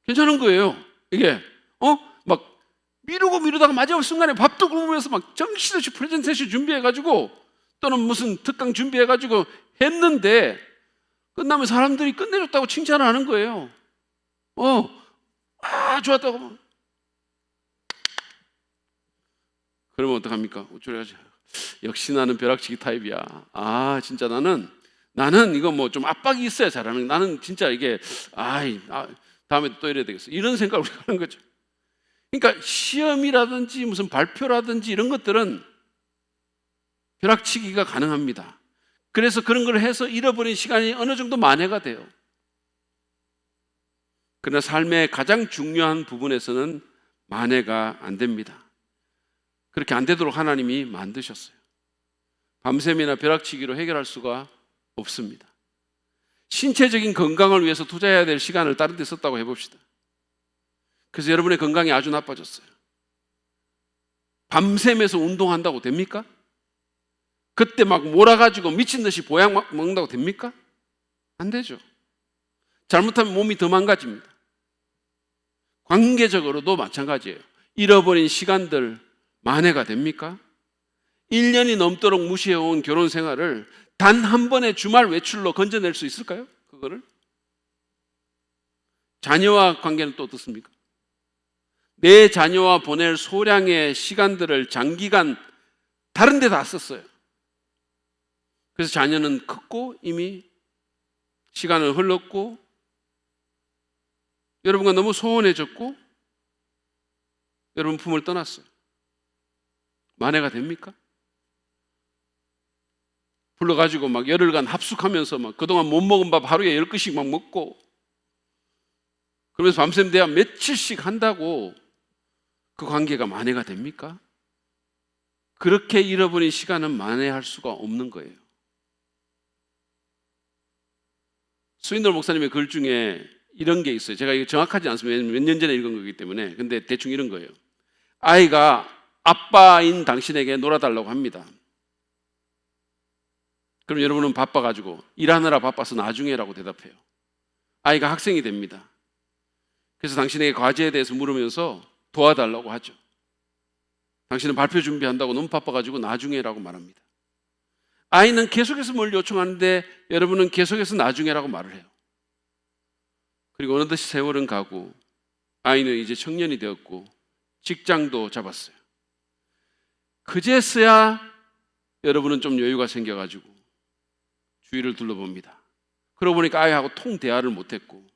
S1: 괜찮은 거예요. 이게 막 미루다가 마지막 순간에 밥도 굶으면서 막 정신없이 프레젠테이션 준비해가지고, 또는 무슨 특강 준비해가지고 했는데 끝나면 사람들이 끝내줬다고 칭찬을 하는 거예요. 좋았다고. 그러면 어떡합니까? 어쩌려지? 역시 나는 벼락치기 타입이야. 진짜 나는 이거 뭐 좀 압박이 있어야 잘하는, 나는 진짜 이게 다음에 또 이래야 되겠어, 이런 생각을 하는 거죠. 그러니까 시험이라든지 무슨 발표라든지 이런 것들은 벼락치기가 가능합니다. 그래서 그런 걸 해서 잃어버린 시간이 어느 정도 만회가 돼요. 그러나 삶의 가장 중요한 부분에서는 만회가 안 됩니다. 그렇게 안 되도록 하나님이 만드셨어요. 밤샘이나 벼락치기로 해결할 수가 없습니다. 신체적인 건강을 위해서 투자해야 될 시간을 다른 데 썼다고 해봅시다. 그래서 여러분의 건강이 아주 나빠졌어요. 밤샘에서 운동한다고 됩니까? 그때 막 몰아가지고 미친 듯이 보약 먹는다고 됩니까? 안 되죠. 잘못하면 몸이 더 망가집니다. 관계적으로도 마찬가지예요. 잃어버린 시간들 만회가 됩니까? 1년이 넘도록 무시해온 결혼 생활을 단 한 번의 주말 외출로 건져낼 수 있을까요? 그거를? 자녀와 관계는 또 어떻습니까? 내 자녀와 보낼 소량의 시간들을 장기간 다른 데 다 썼어요. 그래서 자녀는 컸고 이미 시간을 흘렀고 여러분과 너무 소원해졌고 여러분 품을 떠났어요. 만회가 됩니까? 불러가지고 막 열흘간 합숙하면서 막 그동안 못 먹은 밥 하루에 10그릇씩 막 먹고, 그러면서 밤샘 대화 며칠씩 한다고 그 관계가 만회가 됩니까? 그렇게 잃어버린 시간은 만회할 수가 없는 거예요. 스윈들 목사님의 글 중에 이런 게 있어요. 제가 이거 정확하지 않습니다. 몇 년 전에 읽은 거기 때문에. 근데 대충 이런 거예요. 아이가 아빠인 당신에게 놀아달라고 합니다. 그럼 여러분은 바빠가지고 일하느라 바빠서 나중에라고 대답해요. 아이가 학생이 됩니다. 그래서 당신에게 과제에 대해서 물으면서 도와달라고 하죠. 당신은 발표 준비한다고 너무 바빠가지고 나중에라고 말합니다. 아이는 계속해서 뭘 요청하는데 여러분은 계속해서 나중에라고 말을 해요. 그리고 어느덧 세월은 가고 아이는 이제 청년이 되었고 직장도 잡았어요. 그제서야 여러분은 좀 여유가 생겨가지고 주위를 둘러봅니다. 그러고 보니까 아이하고 통 대화를 못했고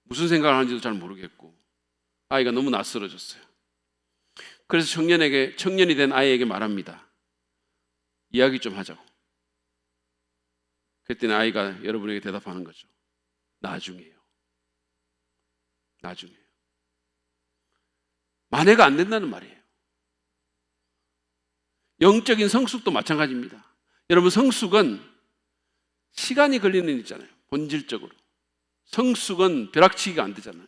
S1: 무슨 생각을 하는지도 잘 모르겠고 아이가 너무 낯설어졌어요. 그래서 청년이 된 아이에게 말합니다. 이야기 좀 하자고. 그랬더니 아이가 여러분에게 대답하는 거죠. 나중에요. 나중에요. 만회가 안 된다는 말이에요. 영적인 성숙도 마찬가지입니다. 여러분, 성숙은 시간이 걸리는 일 있잖아요. 본질적으로. 성숙은 벼락치기가 안 되잖아요.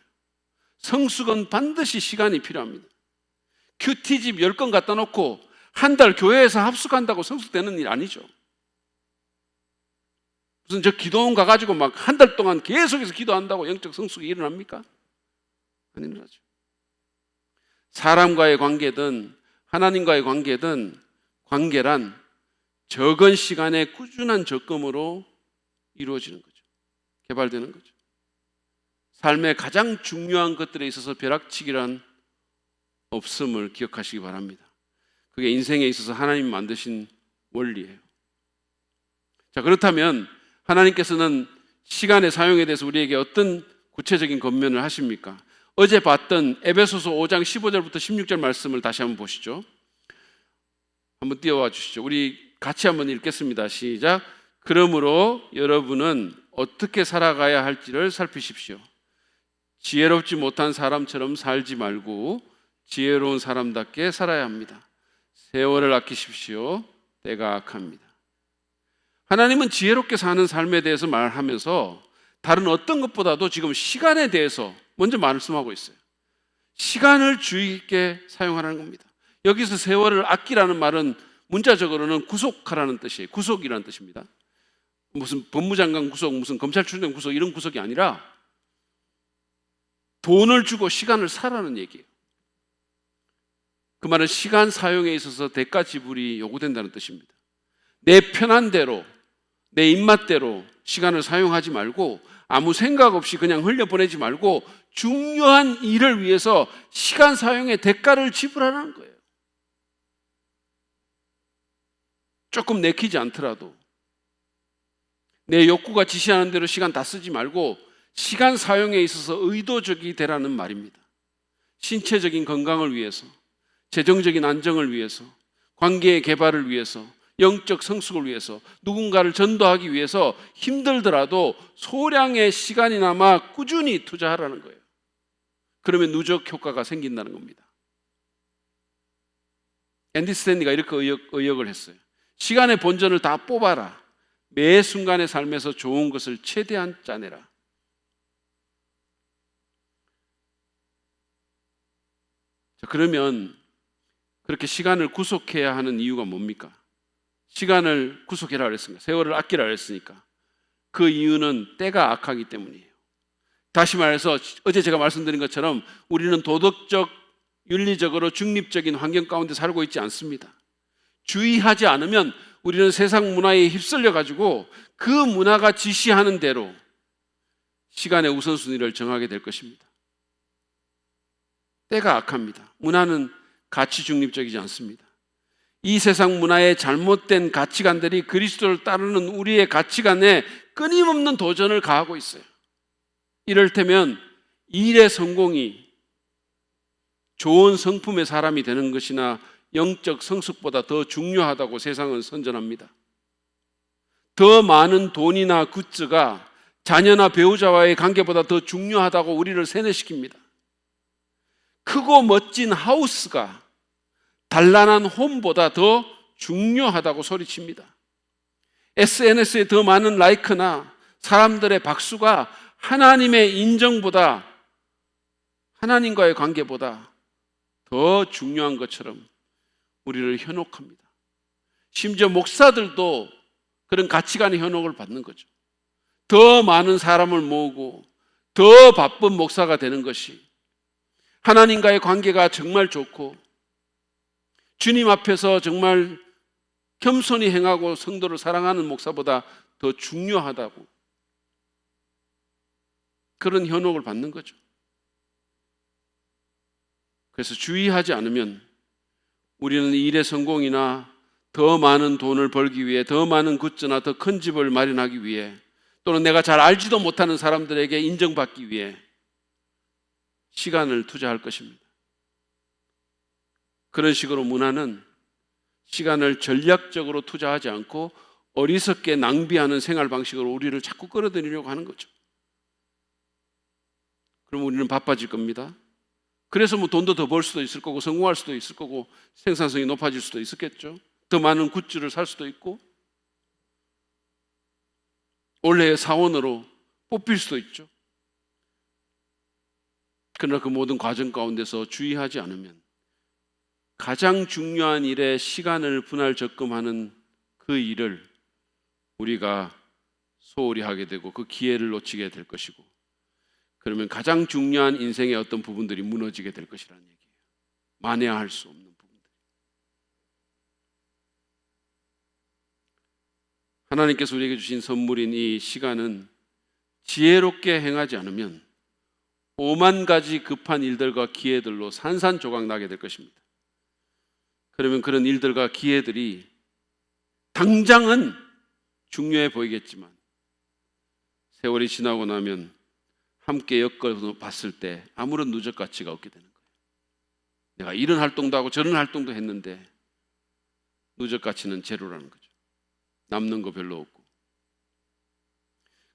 S1: 성숙은 반드시 시간이 필요합니다. 큐티집 10건 갖다 놓고 한 달 교회에서 합숙한다고 성숙되는 일 아니죠. 무슨 저 기도원 가가지고 막 한 달 동안 계속해서 기도한다고 영적 성숙이 일어납니까? 안 일어나죠. 사람과의 관계든 하나님과의 관계란 적은 시간에 꾸준한 적금으로 이루어지는 거죠. 개발되는 거죠. 삶의 가장 중요한 것들에 있어서 벼락치기란 없음을 기억하시기 바랍니다. 그게 인생에 있어서 하나님 만드신 원리예요. 자, 그렇다면 하나님께서는 시간의 사용에 대해서 우리에게 어떤 구체적인 권면을 하십니까? 어제 봤던 에베소서 5장 15절부터 16절 말씀을 다시 한번 보시죠. 한번 띄워와 주시죠. 우리 같이 한번 읽겠습니다. 시작. 그러므로 여러분은 어떻게 살아가야 할지를 살피십시오. 지혜롭지 못한 사람처럼 살지 말고 지혜로운 사람답게 살아야 합니다. 세월을 아끼십시오. 때가 악합니다. 하나님은 지혜롭게 사는 삶에 대해서 말하면서 다른 어떤 것보다도 지금 시간에 대해서 먼저 말씀하고 있어요. 시간을 주의 깊게 사용하라는 겁니다. 여기서 세월을 아끼라는 말은 문자적으로는 구속하라는 뜻이에요. 구속이라는 뜻입니다. 무슨 법무장관 구속, 무슨 검찰총장 구속 이런 구속이 아니라 돈을 주고 시간을 사라는 얘기예요. 그 말은 시간 사용에 있어서 대가 지불이 요구된다는 뜻입니다. 내 편한 대로, 내 입맛대로 시간을 사용하지 말고 아무 생각 없이 그냥 흘려보내지 말고 중요한 일을 위해서 시간 사용의 대가를 지불하라는 거예요. 조금 내키지 않더라도 내 욕구가 지시하는 대로 시간 다 쓰지 말고 시간 사용에 있어서 의도적이 되라는 말입니다. 신체적인 건강을 위해서, 재정적인 안정을 위해서, 관계의 개발을 위해서, 영적 성숙을 위해서, 누군가를 전도하기 위해서 힘들더라도 소량의 시간이나마 꾸준히 투자하라는 거예요. 그러면 누적 효과가 생긴다는 겁니다. 앤디 스탠리가 이렇게 의역을 했어요. 시간의 본전을 다 뽑아라. 매 순간의 삶에서 좋은 것을 최대한 짜내라. 자, 그러면 그렇게 시간을 구속해야 하는 이유가 뭡니까? 시간을 구속해라 그랬습니다. 세월을 아끼라 그랬으니까. 그 이유는 때가 악하기 때문이에요. 다시 말해서 어제 제가 말씀드린 것처럼 우리는 도덕적, 윤리적으로 중립적인 환경 가운데 살고 있지 않습니다. 주의하지 않으면 우리는 세상 문화에 휩쓸려 가지고 그 문화가 지시하는 대로 시간의 우선순위를 정하게 될 것입니다. 때가 악합니다. 문화는 가치 중립적이지 않습니다. 이 세상 문화의 잘못된 가치관들이 그리스도를 따르는 우리의 가치관에 끊임없는 도전을 가하고 있어요. 이를테면 일의 성공이 좋은 성품의 사람이 되는 것이나 영적 성숙보다 더 중요하다고 세상은 선전합니다. 더 많은 돈이나 굿즈가 자녀나 배우자와의 관계보다 더 중요하다고 우리를 세뇌시킵니다. 크고 멋진 하우스가 단란한 홈보다 더 중요하다고 소리칩니다. SNS에 더 많은 라이크나 사람들의 박수가 하나님의 인정보다, 하나님과의 관계보다 더 중요한 것처럼 우리를 현혹합니다. 심지어 목사들도 그런 가치관의 현혹을 받는 거죠. 더 많은 사람을 모으고 더 바쁜 목사가 되는 것이 하나님과의 관계가 정말 좋고 주님 앞에서 정말 겸손히 행하고 성도를 사랑하는 목사보다 더 중요하다고, 그런 현혹을 받는 거죠. 그래서 주의하지 않으면 우리는 일의 성공이나 더 많은 돈을 벌기 위해, 더 많은 굿즈나 더 큰 집을 마련하기 위해, 또는 내가 잘 알지도 못하는 사람들에게 인정받기 위해 시간을 투자할 것입니다. 그런 식으로 문화는 시간을 전략적으로 투자하지 않고 어리석게 낭비하는 생활 방식으로 우리를 자꾸 끌어들이려고 하는 거죠. 그럼 우리는 바빠질 겁니다. 그래서 뭐 돈도 더 벌 수도 있을 거고 성공할 수도 있을 거고 생산성이 높아질 수도 있었겠죠. 더 많은 굿즈를 살 수도 있고 올해의 사원으로 뽑힐 수도 있죠. 그러나 그 모든 과정 가운데서 주의하지 않으면 가장 중요한 일에 시간을 분할 적금하는 그 일을 우리가 소홀히 하게 되고 그 기회를 놓치게 될 것이고, 그러면 가장 중요한 인생의 어떤 부분들이 무너지게 될 것이라는 얘기예요. 만회할 수 없는 부분들. 하나님께서 우리에게 주신 선물인 이 시간은 지혜롭게 행하지 않으면 5만 가지 급한 일들과 기회들로 산산조각 나게 될 것입니다. 그러면 그런 일들과 기회들이 당장은 중요해 보이겠지만 세월이 지나고 나면 함께 엮어 봤을 때 아무런 누적 가치가 없게 되는 거예요. 내가 이런 활동도 하고 저런 활동도 했는데 누적 가치는 제로라는 거죠. 남는 거 별로 없고.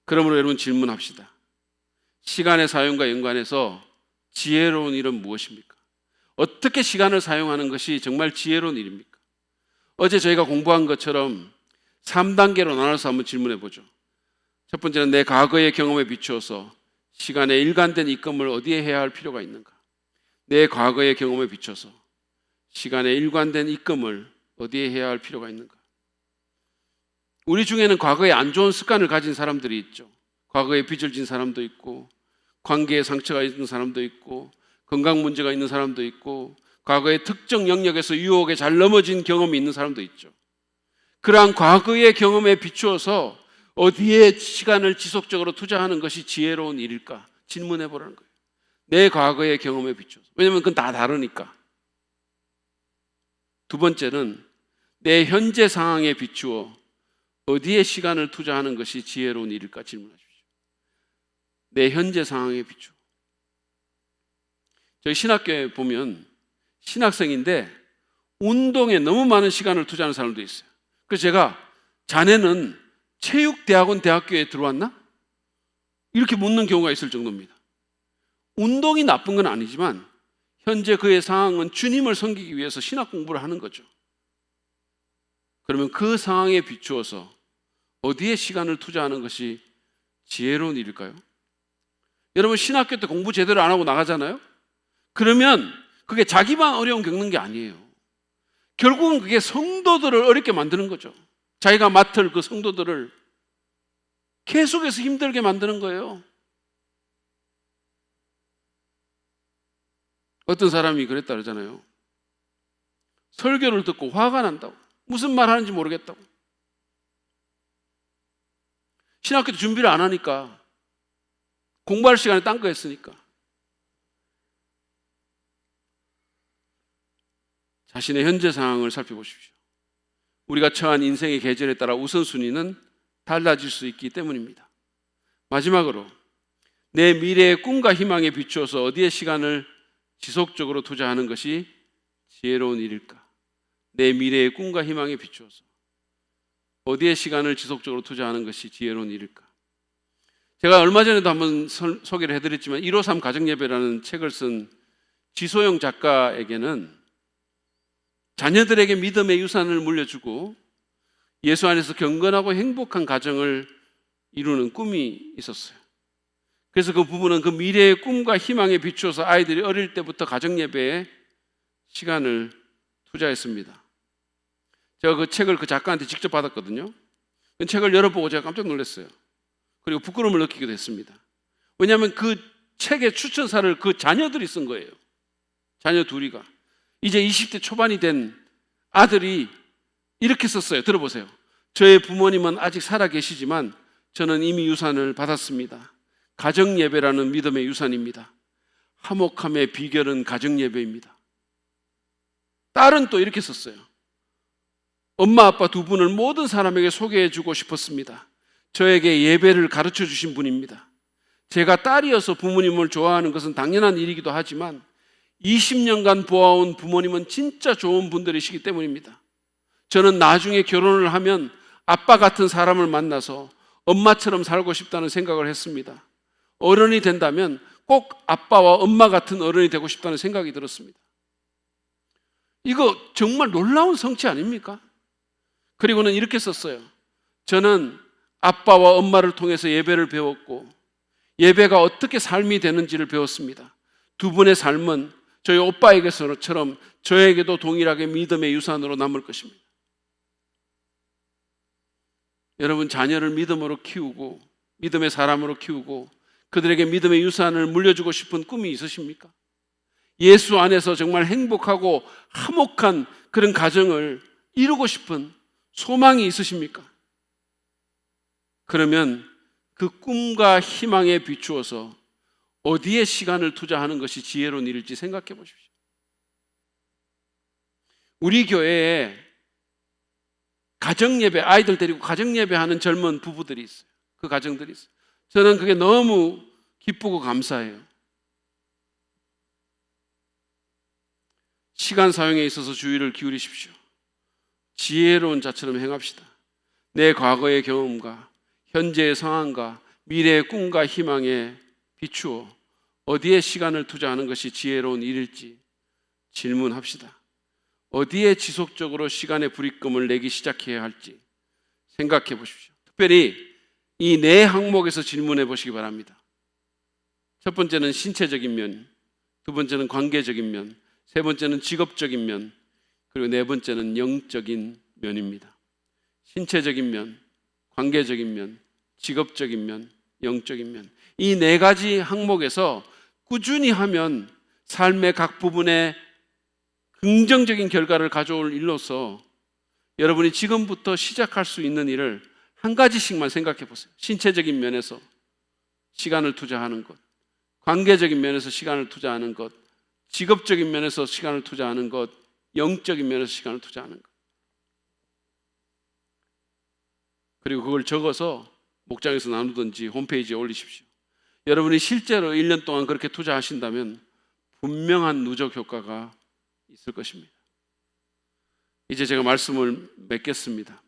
S1: 그러므로 여러분 질문합시다. 시간의 사용과 연관해서 지혜로운 일은 무엇입니까? 어떻게 시간을 사용하는 것이 정말 지혜로운 일입니까? 어제 저희가 공부한 것처럼 3단계로 나눠서 한번 질문해 보죠. 첫 번째는 내 과거의 경험에 비추어서 시간의 일관된 입금을 어디에 해야 할 필요가 있는가? 내 과거의 경험에 비춰서 시간의 일관된 입금을 어디에 해야 할 필요가 있는가? 우리 중에는 과거에 안 좋은 습관을 가진 사람들이 있죠. 과거에 빚을 진 사람도 있고, 관계에 상처가 있는 사람도 있고, 건강 문제가 있는 사람도 있고, 과거의 특정 영역에서 유혹에 잘 넘어진 경험이 있는 사람도 있죠. 그러한 과거의 경험에 비추어서 어디에 시간을 지속적으로 투자하는 것이 지혜로운 일일까? 질문해 보라는 거예요. 내 과거의 경험에 비추어서. 왜냐하면 그건 다 다르니까. 두 번째는 내 현재 상황에 비추어 어디에 시간을 투자하는 것이 지혜로운 일일까? 질문하십시오. 내 현재 상황에 비추어. 저희 신학교에 보면 신학생인데 운동에 너무 많은 시간을 투자하는 사람도 있어요. 그래서 제가 자네는 체육대학원 대학교에 들어왔나? 이렇게 묻는 경우가 있을 정도입니다. 운동이 나쁜 건 아니지만 현재 그의 상황은 주님을 섬기기 위해서 신학 공부를 하는 거죠. 그러면 그 상황에 비추어서 어디에 시간을 투자하는 것이 지혜로운 일일까요? 여러분 신학교 때 공부 제대로 안 하고 나가잖아요? 그러면 그게 자기만 어려움 겪는 게 아니에요. 결국은 그게 성도들을 어렵게 만드는 거죠. 자기가 맡을 그 성도들을 계속해서 힘들게 만드는 거예요. 어떤 사람이 그랬다 그러잖아요. 설교를 듣고 화가 난다고. 무슨 말 하는지 모르겠다고. 신학교 때 준비를 안 하니까 공부할 시간에 딴 거 했으니까. 자신의 현재 상황을 살펴보십시오. 우리가 처한 인생의 계절에 따라 우선순위는 달라질 수 있기 때문입니다. 마지막으로 내 미래의 꿈과 희망에 비추어서 어디에 시간을 지속적으로 투자하는 것이 지혜로운 일일까? 내 미래의 꿈과 희망에 비추어서 어디에 시간을 지속적으로 투자하는 것이 지혜로운 일일까? 제가 얼마 전에도 한번 소개를 해드렸지만 153 가정예배라는 책을 쓴 지소영 작가에게는 자녀들에게 믿음의 유산을 물려주고 예수 안에서 경건하고 행복한 가정을 이루는 꿈이 있었어요. 그래서 그 부부는 그 미래의 꿈과 희망에 비추어서 아이들이 어릴 때부터 가정예배에 시간을 투자했습니다. 제가 그 책을 그 작가한테 직접 받았거든요. 그 책을 열어보고 제가 깜짝 놀랐어요. 그리고 부끄러움을 느끼기도 했습니다. 왜냐하면 그 책의 추천사를 그 자녀들이 쓴 거예요. 자녀 둘이가. 이제 20대 초반이 된 아들이 이렇게 썼어요. 들어보세요. 저의 부모님은 아직 살아 계시지만 저는 이미 유산을 받았습니다. 가정예배라는 믿음의 유산입니다. 화목함의 비결은 가정예배입니다. 딸은 또 이렇게 썼어요. 엄마 아빠 두 분을 모든 사람에게 소개해주고 싶었습니다. 저에게 예배를 가르쳐 주신 분입니다. 제가 딸이어서 부모님을 좋아하는 것은 당연한 일이기도 하지만 20년간 보아온 부모님은 진짜 좋은 분들이시기 때문입니다. 저는 나중에 결혼을 하면 아빠 같은 사람을 만나서 엄마처럼 살고 싶다는 생각을 했습니다. 어른이 된다면 꼭 아빠와 엄마 같은 어른이 되고 싶다는 생각이 들었습니다. 이거 정말 놀라운 성취 아닙니까? 그리고는 이렇게 썼어요. 저는 아빠와 엄마를 통해서 예배를 배웠고 예배가 어떻게 삶이 되는지를 배웠습니다. 두 분의 삶은 저희 오빠에게서처럼 저에게도 동일하게 믿음의 유산으로 남을 것입니다. 여러분, 자녀를 믿음으로 키우고 믿음의 사람으로 키우고 그들에게 믿음의 유산을 물려주고 싶은 꿈이 있으십니까? 예수 안에서 정말 행복하고 화목한 그런 가정을 이루고 싶은 소망이 있으십니까? 그러면 그 꿈과 희망에 비추어서 어디에 시간을 투자하는 것이 지혜로운 일일지 생각해 보십시오. 우리 교회에 가정예배, 아이들 데리고 가정예배 하는 젊은 부부들이 있어요. 그 가정들이 있어요. 저는 그게 너무 기쁘고 감사해요. 시간 사용에 있어서 주의를 기울이십시오. 지혜로운 자처럼 행합시다. 내 과거의 경험과 현재의 상황과 미래의 꿈과 희망에 비추어 어디에 시간을 투자하는 것이 지혜로운 일일지 질문합시다. 어디에 지속적으로 시간의 불입금을 내기 시작해야 할지 생각해 보십시오. 특별히 이 네 항목에서 질문해 보시기 바랍니다. 첫 번째는 신체적인 면, 두 번째는 관계적인 면, 세 번째는 직업적인 면, 그리고 네 번째는 영적인 면입니다. 신체적인 면, 관계적인 면, 직업적인 면, 영적인 면. 이 네 가지 항목에서 꾸준히 하면 삶의 각 부분에 긍정적인 결과를 가져올 일로서 여러분이 지금부터 시작할 수 있는 일을 한 가지씩만 생각해 보세요. 신체적인 면에서 시간을 투자하는 것, 관계적인 면에서 시간을 투자하는 것, 직업적인 면에서 시간을 투자하는 것, 영적인 면에서 시간을 투자하는 것. 그리고 그걸 적어서 목장에서 나누든지 홈페이지에 올리십시오. 여러분이 실제로 1년 동안 그렇게 투자하신다면 분명한 누적 효과가 있을 것입니다. 이제 제가 말씀을 맺겠습니다.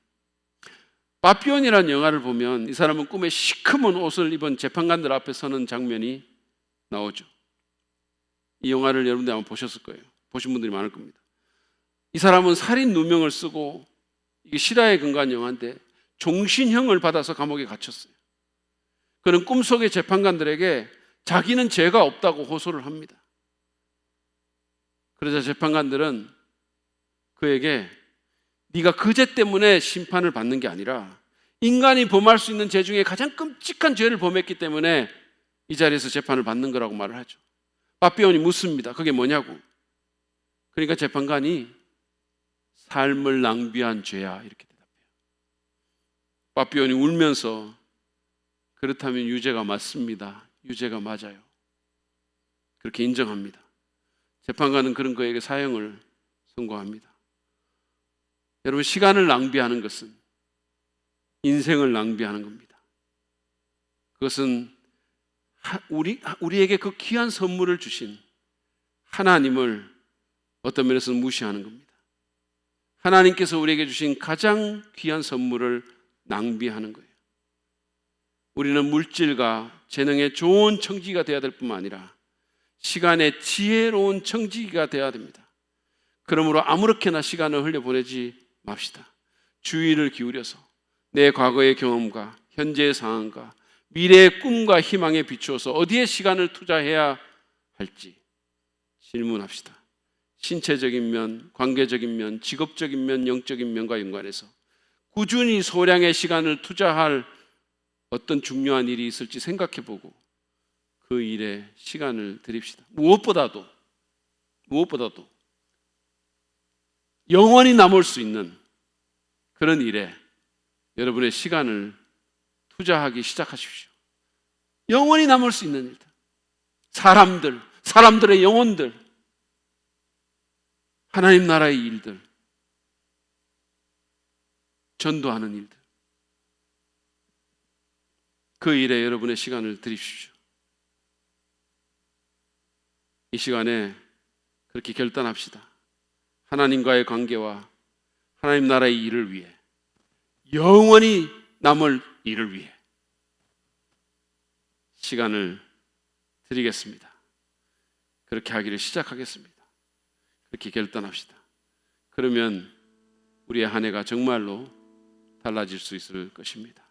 S1: 바비론이라는 영화를 보면 이 사람은 꿈에 시커먼 옷을 입은 재판관들 앞에 서는 장면이 나오죠. 이 영화를 여러분들 아마 보셨을 거예요. 보신 분들이 많을 겁니다. 이 사람은 살인 누명을 쓰고 이게 실화에 근거한 영화인데 종신형을 받아서 감옥에 갇혔어요. 그는 꿈속의 재판관들에게 자기는 죄가 없다고 호소를 합니다. 그러자 재판관들은 그에게 네가 그 죄 때문에 심판을 받는 게 아니라 인간이 범할 수 있는 죄 중에 가장 끔찍한 죄를 범했기 때문에 이 자리에서 재판을 받는 거라고 말을 하죠. 바비론이 묻습니다. 그게 뭐냐고. 그러니까 재판관이 삶을 낭비한 죄야 이렇게 대답해요. 바비론이 울면서 그렇다면 유죄가 맞습니다. 유죄가 맞아요. 그렇게 인정합니다. 재판관은 그런 그에게 사형을 선고합니다. 여러분, 시간을 낭비하는 것은 인생을 낭비하는 겁니다. 그것은 우리에게 그 귀한 선물을 주신 하나님을 어떤 면에서는 무시하는 겁니다. 하나님께서 우리에게 주신 가장 귀한 선물을 낭비하는 거예요. 우리는 물질과 재능의 좋은 청지기가 되어야 될 뿐만 아니라 시간의 지혜로운 청지기가 되어야 됩니다. 그러므로 아무렇게나 시간을 흘려보내지 맙시다. 주의를 기울여서 내 과거의 경험과 현재의 상황과 미래의 꿈과 희망에 비추어서 어디에 시간을 투자해야 할지 질문합시다. 신체적인 면, 관계적인 면, 직업적인 면, 영적인 면과 연관해서 꾸준히 소량의 시간을 투자할 어떤 중요한 일이 있을지 생각해보고 그 일에 시간을 드립시다. 무엇보다도 영원히 남을 수 있는 그런 일에 여러분의 시간을 투자하기 시작하십시오. 영원히 남을 수 있는 일들, 사람들의 영혼들, 하나님 나라의 일들, 전도하는 일들, 그 일에 여러분의 시간을 드리십시오. 이 시간에 그렇게 결단합시다. 하나님과의 관계와 하나님 나라의 일을 위해, 영원히 남을 일을 위해 시간을 드리겠습니다. 그렇게 하기를 시작하겠습니다. 그렇게 결단합시다. 그러면 우리의 한 해가 정말로 달라질 수 있을 것입니다.